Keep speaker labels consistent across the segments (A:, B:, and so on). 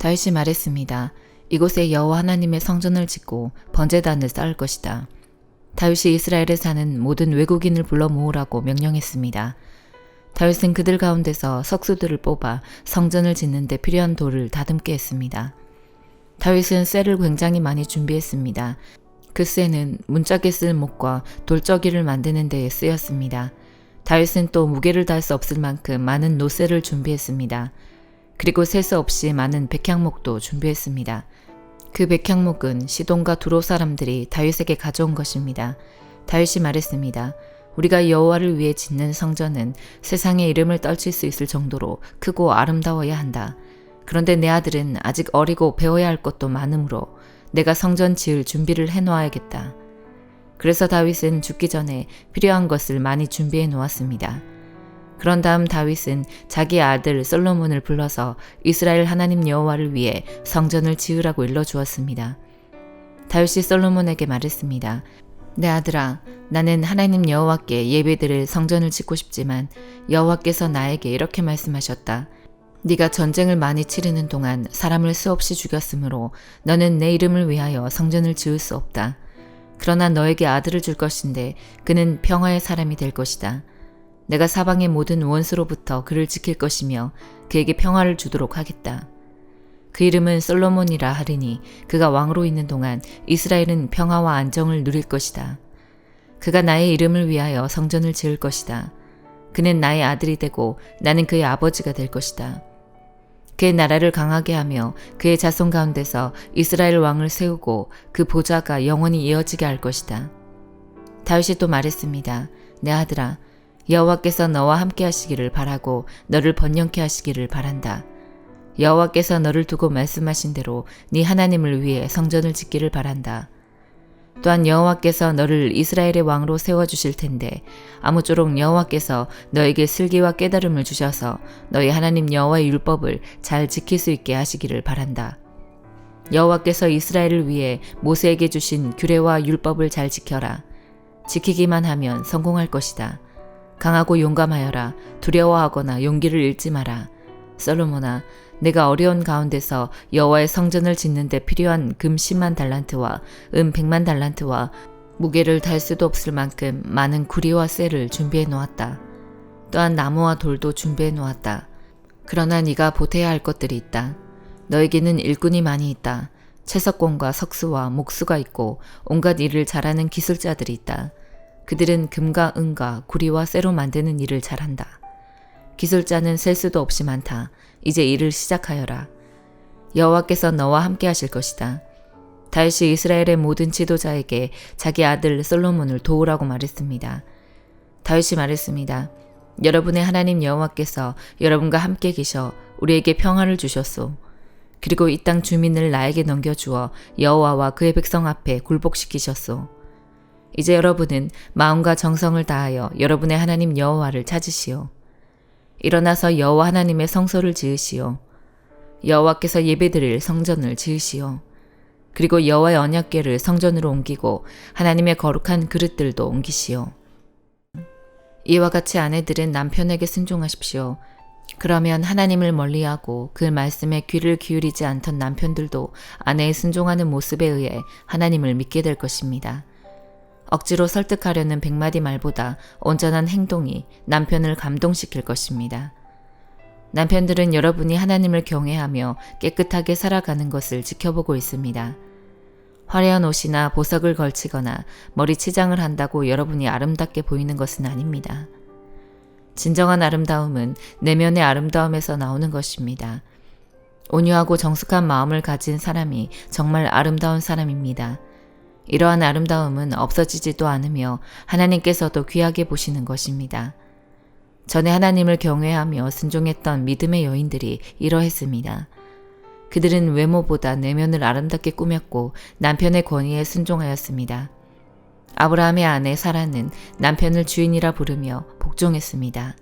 A: 다윗이 말했습니다. 이곳에 여호와 하나님의 성전을 짓고 번제단을 쌓을 것이다. 다윗이 이스라엘에 사는 모든 외국인을 불러 모으라고 명령했습니다. 다윗은 그들 가운데서 석수들을 뽑아 성전을 짓는 데 필요한 돌을 다듬게 했습니다. 다윗은 쇠를 굉장히 많이 준비했습니다. 그 쇠는 문짝에 쓸 목과 돌저기를 만드는 데에 쓰였습니다. 다윗은 또 무게를 다할 수 없을 만큼 많은 노쇠를 준비했습니다. 그리고 셀 수 없이 많은 백향목도 준비했습니다. 그 백향목은 시돈과 두로 사람들이 다윗에게 가져온 것입니다. 다윗이 말했습니다. 우리가 여호와를 위해 짓는 성전은 세상의 이름을 떨칠 수 있을 정도로 크고 아름다워야 한다. 그런데 내 아들은 아직 어리고 배워야 할 것도 많으므로 내가 성전 지을 준비를 해놓아야겠다. 그래서 다윗은 죽기 전에 필요한 것을 많이 준비해 놓았습니다. 그런 다음 다윗은 자기 아들 솔로몬을 불러서 이스라엘 하나님 여호와를 위해 성전을 지으라고 일러주었습니다. 다윗이 솔로몬에게 말했습니다. 내 아들아, 나는 하나님 여호와께 예배드릴 성전을 짓고 싶지만 여호와께서 나에게 이렇게 말씀하셨다. 네가 전쟁을 많이 치르는 동안 사람을 수없이 죽였으므로 너는 내 이름을 위하여 성전을 지을 수 없다. 그러나 너에게 아들을 줄 것인데 그는 평화의 사람이 될 것이다. 내가 사방의 모든 원수로부터 그를 지킬 것이며 그에게 평화를 주도록 하겠다. 그 이름은 솔로몬이라 하리니 그가 왕으로 있는 동안 이스라엘은 평화와 안정을 누릴 것이다. 그가 나의 이름을 위하여 성전을 지을 것이다. 그는 나의 아들이 되고 나는 그의 아버지가 될 것이다. 그의 나라를 강하게 하며 그의 자손 가운데서 이스라엘 왕을 세우고 그 보좌가 영원히 이어지게 할 것이다. 다윗이 또 말했습니다. 내 아들아, 여호와께서 너와 함께 하시기를 바라고 너를 번영케 하시기를 바란다. 여호와께서 너를 두고 말씀하신 대로 네 하나님을 위해 성전을 짓기를 바란다. 또한 여호와께서 너를 이스라엘의 왕으로 세워주실 텐데 아무쪼록 여호와께서 너에게 슬기와 깨달음을 주셔서 너희 하나님 여호와의 율법을 잘 지킬 수 있게 하시기를 바란다. 여호와께서 이스라엘을 위해 모세에게 주신 규례와 율법을 잘 지켜라. 지키기만 하면 성공할 것이다. 강하고 용감하여라. 두려워하거나 용기를 잃지 마라. 솔로몬아, 내가 어려운 가운데서 여호와의 성전을 짓는 데 필요한 금 10만 달란트와 은 100만 달란트와 무게를 달 수도 없을 만큼 많은 구리와 쇠를 준비해 놓았다. 또한 나무와 돌도 준비해 놓았다. 그러나 네가 보태야 할 것들이 있다. 너에게는 일꾼이 많이 있다. 채석공과 석수와 목수가 있고 온갖 일을 잘하는 기술자들이 있다. 그들은 금과 은과 구리와 쇠로 만드는 일을 잘한다. 기술자는 셀 수도 없이 많다. 이제 일을 시작하여라. 여호와께서 너와 함께 하실 것이다. 다윗이 이스라엘의 모든 지도자에게 자기 아들 솔로몬을 도우라고 말했습니다. 다윗이 말했습니다. 여러분의 하나님 여호와께서 여러분과 함께 계셔 우리에게 평화를 주셨소. 그리고 이 땅 주민을 나에게 넘겨주어 여호와와 그의 백성 앞에 굴복시키셨소. 이제 여러분은 마음과 정성을 다하여 여러분의 하나님 여호와를 찾으시오. 일어나서 여호와 하나님의 성소를 지으시오. 여호와께서 예배드릴 성전을 지으시오. 그리고 여호와의 언약궤를 성전으로 옮기고 하나님의 거룩한 그릇들도 옮기시오. 이와 같이 아내들은 남편에게 순종하십시오. 그러면 하나님을 멀리하고 그 말씀에 귀를 기울이지 않던 남편들도 아내의 순종하는 모습에 의해 하나님을 믿게 될 것입니다. 억지로 설득하려는 100마디 말보다 온전한 행동이 남편을 감동시킬 것입니다. 남편들은 여러분이 하나님을 경외하며 깨끗하게 살아가는 것을 지켜보고 있습니다. 화려한 옷이나 보석을 걸치거나 머리 치장을 한다고 여러분이 아름답게 보이는 것은 아닙니다. 진정한 아름다움은 내면의 아름다움에서 나오는 것입니다. 온유하고 정숙한 마음을 가진 사람이 정말 아름다운 사람입니다. 이러한 아름다움은 없어지지도 않으며 하나님께서도 귀하게 보시는 것입니다. 전에 하나님을 경외하며 순종했던 믿음의 여인들이 이러했습니다. 그들은 외모보다 내면을 아름답게 꾸몄고 남편의 권위에 순종하였습니다. 아브라함의 아내 사라는 남편을 주인이라 부르며 복종했습니다.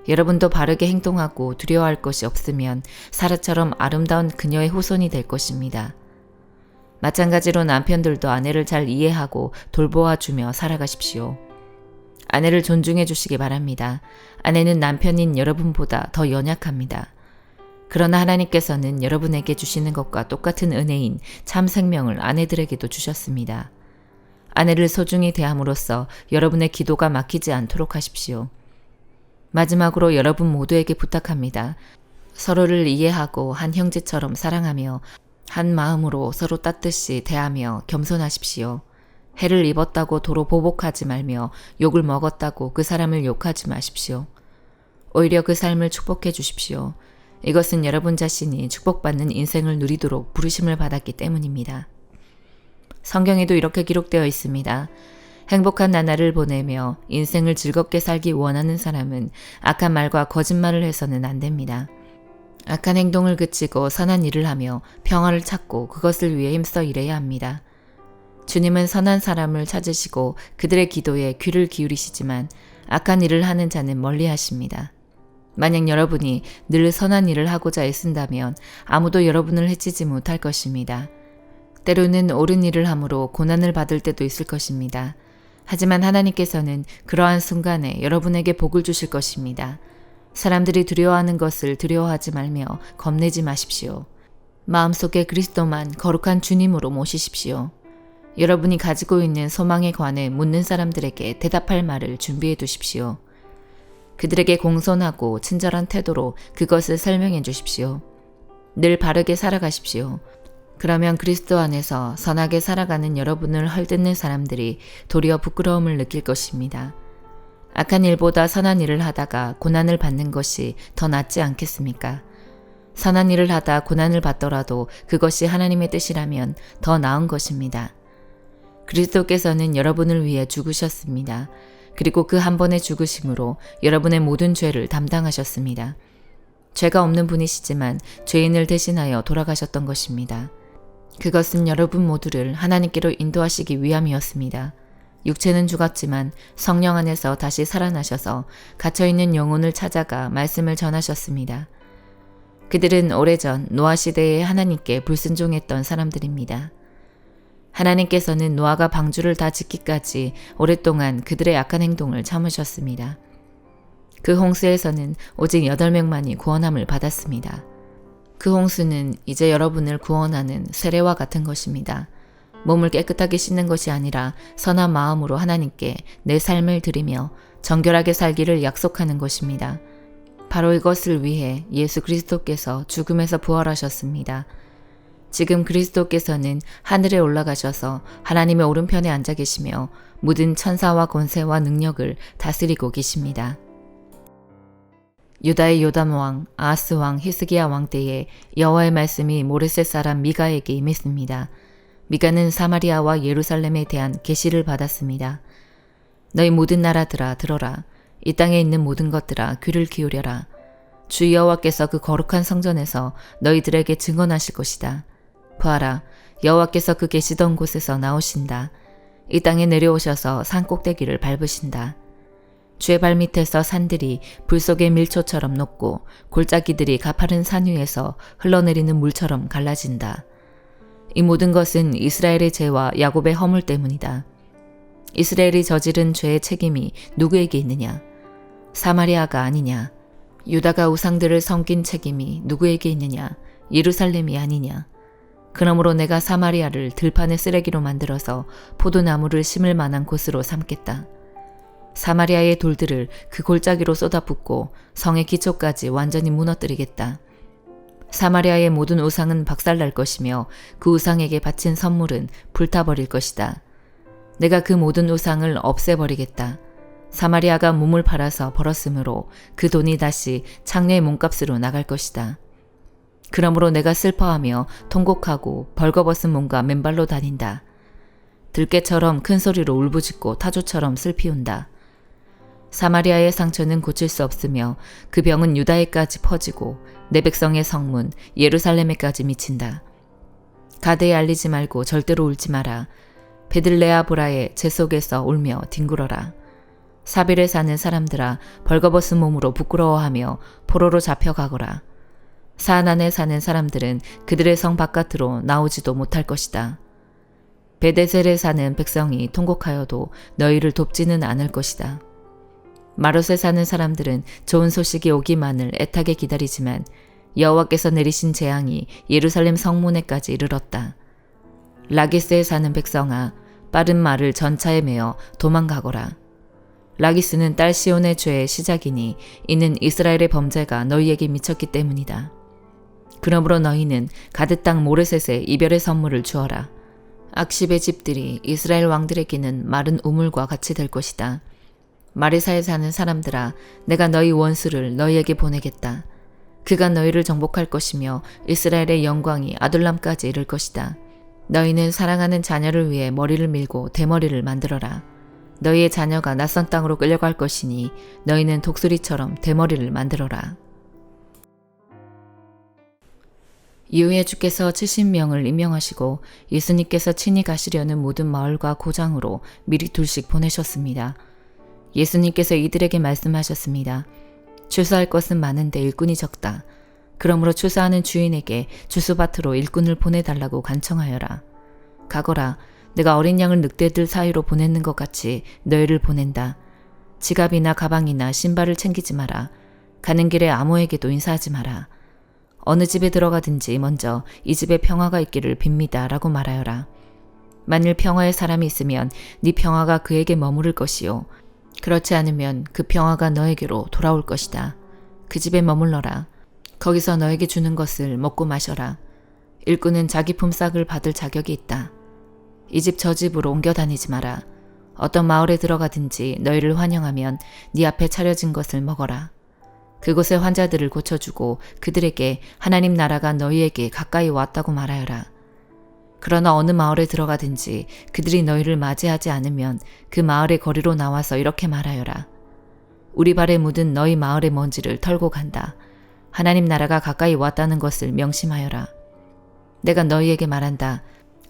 A: 여러분도 바르게 행동하고 두려워할 것이 없으면 사라처럼 아름다운 그녀의 후손이 될 것입니다. 마찬가지로 남편들도 아내를 잘 이해하고 돌보아주며 살아가십시오. 아내를 존중해 주시기 바랍니다. 아내는 남편인 여러분보다 더 연약합니다. 그러나 하나님께서는 여러분에게 주시는 것과 똑같은 은혜인 참 생명을 아내들에게도 주셨습니다. 아내를 소중히 대함으로써 여러분의 기도가 막히지 않도록 하십시오. 마지막으로 여러분 모두에게 부탁합니다. 서로를 이해하고 한 형제처럼 사랑하며 한 마음으로 서로 따뜻이 대하며 겸손하십시오. 해를 입었다고 도로 보복하지 말며 욕을 먹었다고 그 사람을 욕하지 마십시오. 오히려 그 삶을 축복해 주십시오. 이것은 여러분 자신이 축복받는 인생을 누리도록 부르심을 받았기 때문입니다. 성경에도 이렇게 기록되어 있습니다. 행복한 나날을 보내며 인생을 즐겁게 살기 원하는 사람은 악한 말과 거짓말을 해서는 안 됩니다. 악한 행동을 그치고 선한 일을 하며 평화를 찾고 그것을 위해 힘써 일해야 합니다. 주님은 선한 사람을 찾으시고 그들의 기도에 귀를 기울이시지만 악한 일을 하는 자는 멀리 하십니다. 만약 여러분이 늘 선한 일을 하고자 애쓴다면 아무도 여러분을 해치지 못할 것입니다. 때로는 옳은 일을 함으로 고난을 받을 때도 있을 것입니다. 하지만 하나님께서는 그러한 순간에 여러분에게 복을 주실 것입니다. 사람들이 두려워하는 것을 두려워하지 말며 겁내지 마십시오. 마음속에 그리스도만 거룩한 주님으로 모시십시오. 여러분이 가지고 있는 소망에 관해 묻는 사람들에게 대답할 말을 준비해 두십시오. 그들에게 공손하고 친절한 태도로 그것을 설명해 주십시오. 늘 바르게 살아가십시오. 그러면 그리스도 안에서 선하게 살아가는 여러분을 헐뜯는 사람들이 도리어 부끄러움을 느낄 것입니다. 악한 일보다 선한 일을 하다가 고난을 받는 것이 더 낫지 않겠습니까? 선한 일을 하다 고난을 받더라도 그것이 하나님의 뜻이라면 더 나은 것입니다. 그리스도께서는 여러분을 위해 죽으셨습니다. 그리고 그 한 번의 죽으심으로 여러분의 모든 죄를 담당하셨습니다. 죄가 없는 분이시지만 죄인을 대신하여 돌아가셨던 것입니다. 그것은 여러분 모두를 하나님께로 인도하시기 위함이었습니다. 육체는 죽었지만 성령 안에서 다시 살아나셔서 갇혀있는 영혼을 찾아가 말씀을 전하셨습니다. 그들은 오래전 노아 시대에 하나님께 불순종했던 사람들입니다. 하나님께서는 노아가 방주를 다 짓기까지 오랫동안 그들의 악한 행동을 참으셨습니다. 그 홍수에서는 오직 8명만이 구원함을 받았습니다. 그 홍수는 이제 여러분을 구원하는 세례와 같은 것입니다. 몸을 깨끗하게 씻는 것이 아니라 선한 마음으로 하나님께 내 삶을 드리며 정결하게 살기를 약속하는 것입니다. 바로 이것을 위해 예수 그리스도께서 죽음에서 부활하셨습니다. 지금 그리스도께서는 하늘에 올라가셔서 하나님의 오른편에 앉아 계시며 모든 천사와 권세와 능력을 다스리고 계십니다. 유다의 요담 왕, 아하스 왕, 히스기야 왕 때에 여호와의 말씀이 모레셋 사람 미가에게 임했습니다. 미가는 사마리아와 예루살렘에 대한 계시를 받았습니다. 너희 모든 나라들아 들어라. 이 땅에 있는 모든 것들아 귀를 기울여라. 주 여호와께서 그 거룩한 성전에서 너희들에게 증언하실 것이다. 보아라, 여호와께서 그 계시던 곳에서 나오신다. 이 땅에 내려오셔서 산 꼭대기를 밟으신다. 주의 발밑에서 산들이 불 속의 밀초처럼 녹고 골짜기들이 가파른 산 위에서 흘러내리는 물처럼 갈라진다. 이 모든 것은 이스라엘의 죄와 야곱의 허물 때문이다. 이스라엘이 저지른 죄의 책임이 누구에게 있느냐? 사마리아가 아니냐? 유다가 우상들을 섬긴 책임이 누구에게 있느냐? 예루살렘이 아니냐? 그러므로 내가 사마리아를 들판의 쓰레기로 만들어서 포도나무를 심을 만한 곳으로 삼겠다. 사마리아의 돌들을 그 골짜기로 쏟아붓고 성의 기초까지 완전히 무너뜨리겠다. 사마리아의 모든 우상은 박살날 것이며 그 우상에게 바친 선물은 불타버릴 것이다. 내가 그 모든 우상을 없애버리겠다. 사마리아가 몸을 팔아서 벌었으므로 그 돈이 다시 창녀의 몸값으로 나갈 것이다. 그러므로 내가 슬퍼하며 통곡하고 벌거벗은 몸과 맨발로 다닌다. 들깨처럼 큰 소리로 울부짖고 타조처럼 슬피운다. 사마리아의 상처는 고칠 수 없으며 그 병은 유다에까지 퍼지고 내 백성의 성문 예루살렘에까지 미친다. 가데에 알리지 말고 절대로 울지 마라. 베들레아브라의 제 속에서 울며 뒹굴어라. 사빌에 사는 사람들아 벌거벗은 몸으로 부끄러워하며 포로로 잡혀가거라. 사안안에 사는 사람들은 그들의 성 바깥으로 나오지도 못할 것이다. 베데셀에 사는 백성이 통곡하여도 너희를 돕지는 않을 것이다. 마롯에 사는 사람들은 좋은 소식이 오기만을 애타게 기다리지만 여호와께서 내리신 재앙이 예루살렘 성문에까지 이르렀다. 라기스에 사는 백성아, 빠른 말을 전차에 메어 도망가거라. 라기스는 딸 시온의 죄의 시작이니 이는 이스라엘의 범죄가 너희에게 미쳤기 때문이다. 그러므로 너희는 가드 땅 모레셋에 이별의 선물을 주어라. 악십의 집들이 이스라엘 왕들에게는 마른 우물과 같이 될 것이다. 마리사에 사는 사람들아, 내가 너희 원수를 너희에게 보내겠다. 그가 너희를 정복할 것이며 이스라엘의 영광이 아둘람까지 이를 것이다. 너희는 사랑하는 자녀를 위해 머리를 밀고 대머리를 만들어라. 너희의 자녀가 낯선 땅으로 끌려갈 것이니 너희는 독수리처럼 대머리를 만들어라. 이후에 주께서 70명을 임명하시고 예수님께서 친히 가시려는 모든 마을과 고장으로 미리 둘씩 보내셨습니다. 예수님께서 이들에게 말씀하셨습니다. 추수할 것은 많은데 일꾼이 적다. 그러므로 추수하는 주인에게 추수밭으로 일꾼을 보내달라고 간청하여라. 가거라. 내가 어린 양을 늑대들 사이로 보내는 것 같이 너희를 보낸다. 지갑이나 가방이나 신발을 챙기지 마라. 가는 길에 아무에게도 인사하지 마라. 어느 집에 들어가든지 먼저 이 집에 평화가 있기를 빕니다 라고 말하여라. 만일 평화의 사람이 있으면 네 평화가 그에게 머무를 것이요. 그렇지 않으면 그 평화가 너에게로 돌아올 것이다. 그 집에 머물러라. 거기서 너에게 주는 것을 먹고 마셔라. 일꾼은 자기 품삯을 받을 자격이 있다. 이 집 저 집으로 옮겨 다니지 마라. 어떤 마을에 들어가든지 너희를 환영하면 네 앞에 차려진 것을 먹어라. 그곳의 환자들을 고쳐주고 그들에게 하나님 나라가 너희에게 가까이 왔다고 말하여라. 그러나 어느 마을에 들어가든지 그들이 너희를 맞이하지 않으면 그 마을의 거리로 나와서 이렇게 말하여라. 우리 발에 묻은 너희 마을의 먼지를 털고 간다. 하나님 나라가 가까이 왔다는 것을 명심하여라. 내가 너희에게 말한다.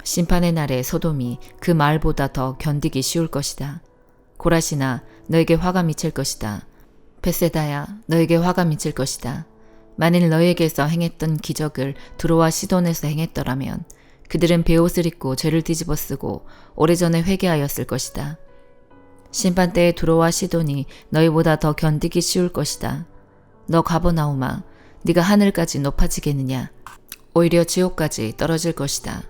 A: 심판의 날에 소돔이 그 마을보다 더 견디기 쉬울 것이다. 고라시나 너에게 화가 미칠 것이다. 베세다야 너에게 화가 미칠 것이다. 만일 너희에게서 행했던 기적을 두로와 시돈에서 행했더라면 그들은 베옷을 입고 죄를 뒤집어 쓰고 오래전에 회개하였을 것이다. 심판 때에 두로와 시돈이 너희보다 더 견디기 쉬울 것이다. 너 가버나움아, 네가 하늘까지 높아지겠느냐? 오히려 지옥까지 떨어질 것이다.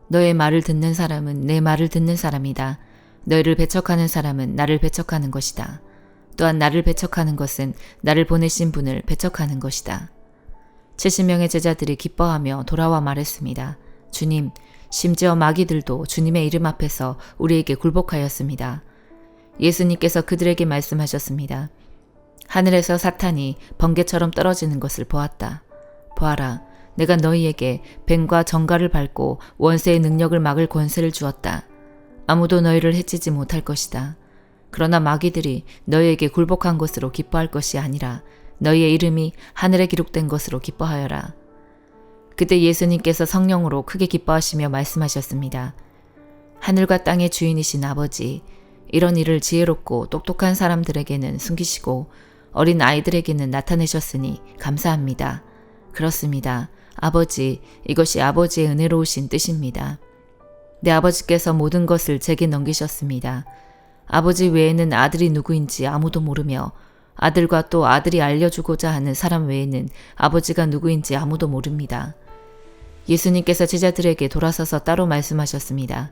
A: 너의 말을 듣는 사람은 내 말을 듣는 사람이다. 너희를 배척하는 사람은 나를 배척하는 것이다. 또한 나를 배척하는 것은 나를 보내신 분을 배척하는 것이다. 70명의 제자들이 기뻐하며 돌아와 말했습니다. 주님, 심지어 마귀들도 주님의 이름 앞에서 우리에게 굴복하였습니다. 예수님께서 그들에게 말씀하셨습니다. 하늘에서 사탄이 번개처럼 떨어지는 것을 보았다. 보아라, 내가 너희에게 뱀과 정갈을 밟고 원수의 능력을 막을 권세를 주었다. 아무도 너희를 해치지 못할 것이다. 그러나 마귀들이 너희에게 굴복한 것으로 기뻐할 것이 아니라 너희의 이름이 하늘에 기록된 것으로 기뻐하여라. 그때 예수님께서 성령으로 크게 기뻐하시며 말씀하셨습니다. 하늘과 땅의 주인이신 아버지, 이런 일을 지혜롭고 똑똑한 사람들에게는 숨기시고 어린 아이들에게는 나타내셨으니 감사합니다. 그렇습니다. 아버지, 이것이 아버지의 은혜로우신 뜻입니다. 내 아버지께서 모든 것을 제게 넘기셨습니다. 아버지 외에는 아들이 누구인지 아무도 모르며 아들과 또 아들이 알려주고자 하는 사람 외에는 아버지가 누구인지 아무도 모릅니다. 예수님께서 제자들에게 돌아서서 따로 말씀하셨습니다.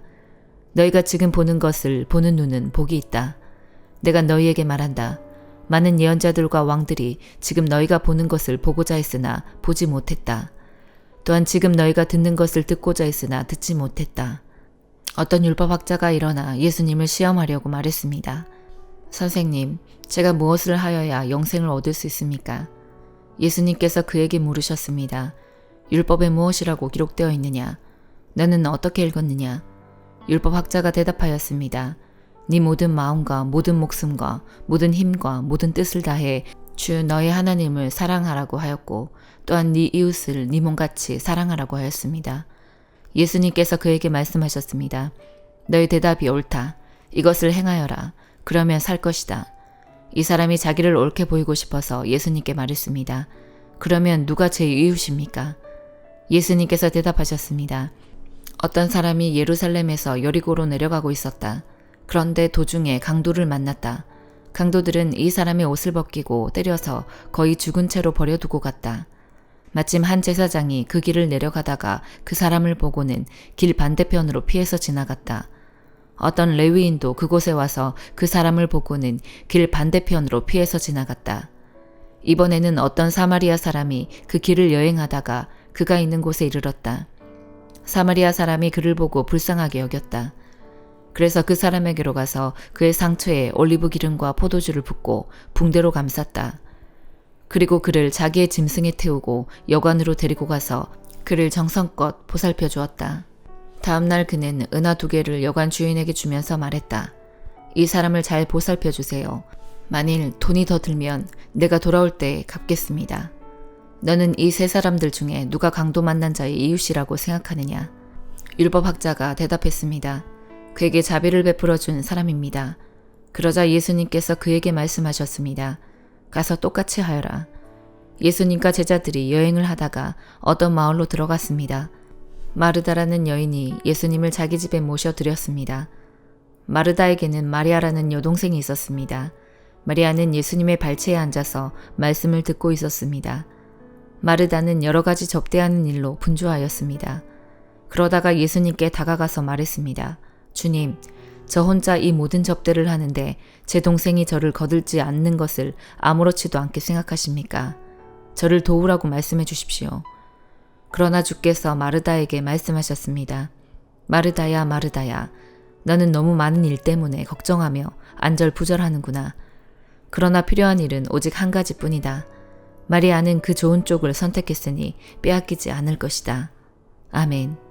A: 너희가 지금 보는 것을 보는 눈은 복이 있다. 내가 너희에게 말한다. 많은 예언자들과 왕들이 지금 너희가 보는 것을 보고자 했으나 보지 못했다. 또한 지금 너희가 듣는 것을 듣고자 했으나 듣지 못했다. 어떤 율법학자가 일어나 예수님을 시험하려고 말했습니다. 선생님, 제가 무엇을 하여야 영생을 얻을 수 있습니까? 예수님께서 그에게 물으셨습니다. 율법에 무엇이라고 기록되어 있느냐? 너는 어떻게 읽었느냐? 율법학자가 대답하였습니다. 네 모든 마음과 모든 목숨과 모든 힘과 모든 뜻을 다해 주 너의 하나님을 사랑하라고 하였고 또한 네 이웃을 네 몸같이 사랑하라고 하였습니다. 예수님께서 그에게 말씀하셨습니다. 너의 대답이 옳다. 이것을 행하여라. 그러면 살 것이다. 이 사람이 자기를 옳게 보이고 싶어서 예수님께 말했습니다. 그러면 누가 제 이웃입니까? 예수님께서 대답하셨습니다. 어떤 사람이 예루살렘에서 여리고로 내려가고 있었다. 그런데 도중에 강도를 만났다. 강도들은 이 사람의 옷을 벗기고 때려서 거의 죽은 채로 버려두고 갔다. 마침 한 제사장이 그 길을 내려가다가 그 사람을 보고는 길 반대편으로 피해서 지나갔다. 어떤 레위인도 그곳에 와서 그 사람을 보고는 길 반대편으로 피해서 지나갔다. 이번에는 어떤 사마리아 사람이 그 길을 여행하다가 그가 있는 곳에 이르렀다. 사마리아 사람이 그를 보고 불쌍하게 여겼다. 그래서 그 사람에게로 가서 그의 상처에 올리브 기름과 포도주를 붓고 붕대로 감쌌다. 그리고 그를 자기의 짐승에 태우고 여관으로 데리고 가서 그를 정성껏 보살펴 주었다. 다음 날 그는 은하 2개를 여관 주인에게 주면서 말했다. 이 사람을 잘 보살펴 주세요. 만일 돈이 더 들면 내가 돌아올 때 갚겠습니다. 너는 이 세 사람들 중에 누가 강도 만난 자의 이웃이라고 생각하느냐? 율법학자가 대답했습니다. 그에게 자비를 베풀어 준 사람입니다. 그러자 예수님께서 그에게 말씀하셨습니다. 가서 똑같이 하여라. 예수님과 제자들이 여행을 하다가 어떤 마을로 들어갔습니다. 마르다라는 여인이 예수님을 자기 집에 모셔드렸습니다. 마르다에게는 마리아라는 여동생이 있었습니다. 마리아는 예수님의 발치에 앉아서 말씀을 듣고 있었습니다. 마르다는 여러 가지 접대하는 일로 분주하였습니다. 그러다가 예수님께 다가가서 말했습니다. 주님, 저 혼자 이 모든 접대를 하는데 제 동생이 저를 거들지 않는 것을 아무렇지도 않게 생각하십니까? 저를 도우라고 말씀해 주십시오. 그러나 주께서 마르다에게 말씀하셨습니다. 마르다야, 마르다야, 너는 너무 많은 일 때문에 걱정하며 안절부절하는구나. 그러나 필요한 일은 오직 한 가지뿐이다. 마리아는 그 좋은 쪽을 선택했으니 빼앗기지 않을 것이다. 아멘.